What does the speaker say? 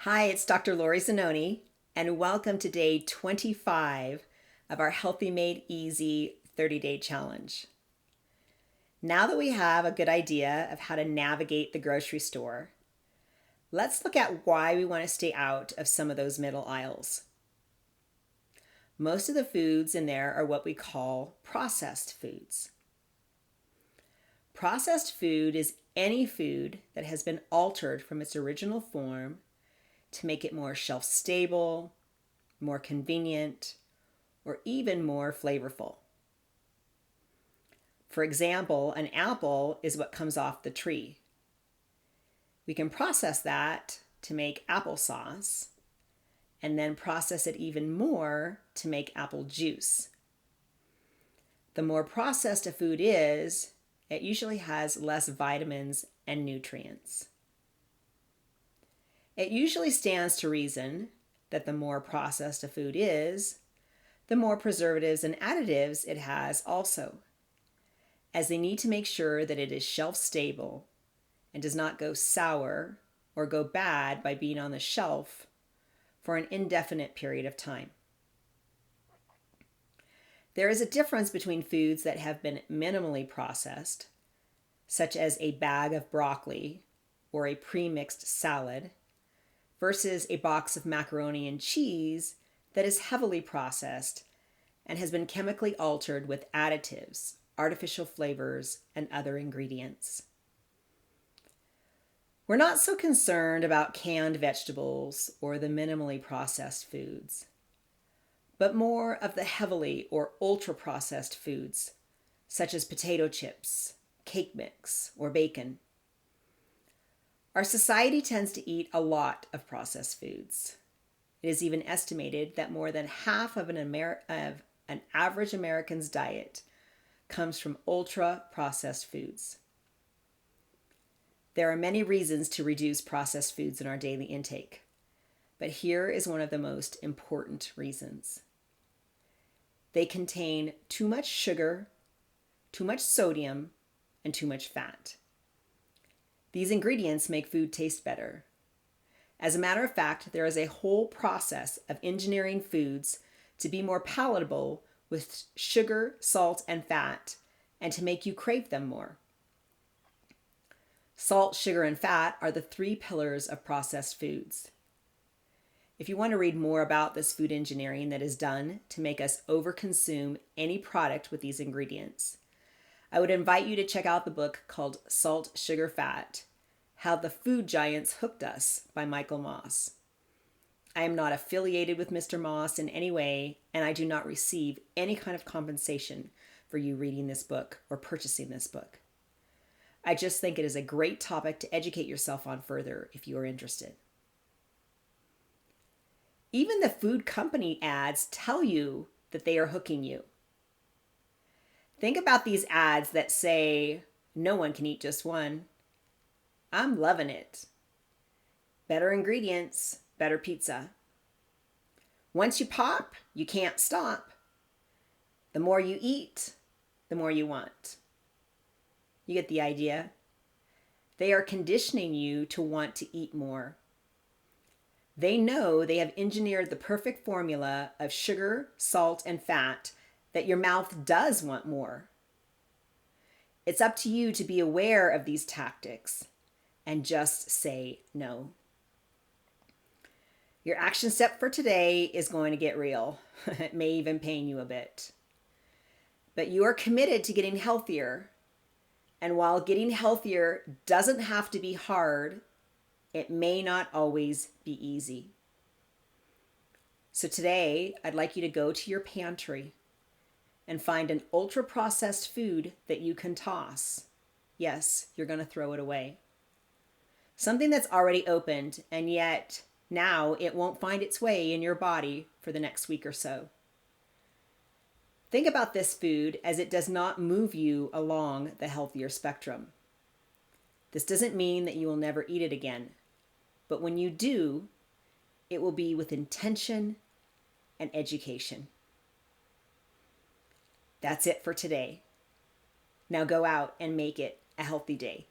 Hi, it's Dr. Lori Zanoni, and welcome to day 25 of our Healthy Made Easy 30-day challenge. Now that we have a good idea of how to navigate the grocery store, let's look at why we want to stay out of some of those middle aisles. Most of the foods in there are what we call processed foods. Processed food is any food that has been altered from its original form to make it more shelf-stable, more convenient, or even more flavorful. For example, an apple is what comes off the tree. We can process that to make applesauce, and then process it even more to make apple juice. The more processed a food is, it usually has less vitamins and nutrients. It usually stands to reason that the more processed a food is, the more preservatives and additives it has also, as they need to make sure that it is shelf stable and does not go sour or go bad by being on the shelf for an indefinite period of time. There is a difference between foods that have been minimally processed, such as a bag of broccoli or a pre-mixed salad, versus a box of macaroni and cheese that is heavily processed and has been chemically altered with additives, artificial flavors, and other ingredients. We're not so concerned about canned vegetables or the minimally processed foods, but more of the heavily or ultra-processed foods, such as potato chips, cake mix, or bacon. Our society tends to eat a lot of processed foods. It is even estimated that more than half of an average American's diet comes from ultra-processed foods. There are many reasons to reduce processed foods in our daily intake, but here is one of the most important reasons. They contain too much sugar, too much sodium, and too much fat. These ingredients make food taste better. As a matter of fact, there is a whole process of engineering foods to be more palatable with sugar, salt, and fat, and to make you crave them more. Salt, sugar, and fat are the three pillars of processed foods. If you want to read more about this food engineering that is done to make us overconsume any product with these ingredients, I would invite you to check out the book called Salt, Sugar, Fat: How the Food Giants Hooked Us by Michael Moss. I am not affiliated with Mr. Moss in any way, and I do not receive any kind of compensation for you reading this book or purchasing this book. I just think it is a great topic to educate yourself on further if you are interested. Even the food company ads tell you that they are hooking you. Think about these ads that say, "No one can eat just one." I'm loving it. Better ingredients, better pizza. Once you pop, you can't stop. The more you eat, the more you want. You get the idea? They are conditioning you to want to eat more. They know they have engineered the perfect formula of sugar, salt, and fat that your mouth does want more. It's up to you to be aware of these tactics and just say no. Your action step for today is going to get real. It may even pain you a bit. But you are committed to getting healthier. And while getting healthier doesn't have to be hard, it may not always be easy. So today, I'd like you to go to your pantry and find an ultra-processed food that you can toss. Yes, you're going to throw it away. Something that's already opened, and yet now it won't find its way in your body for the next week or so. Think about this food as it does not move you along the healthier spectrum. This doesn't mean that you will never eat it again, but when you do, it will be with intention and education. That's it for today. Now go out and make it a healthy day.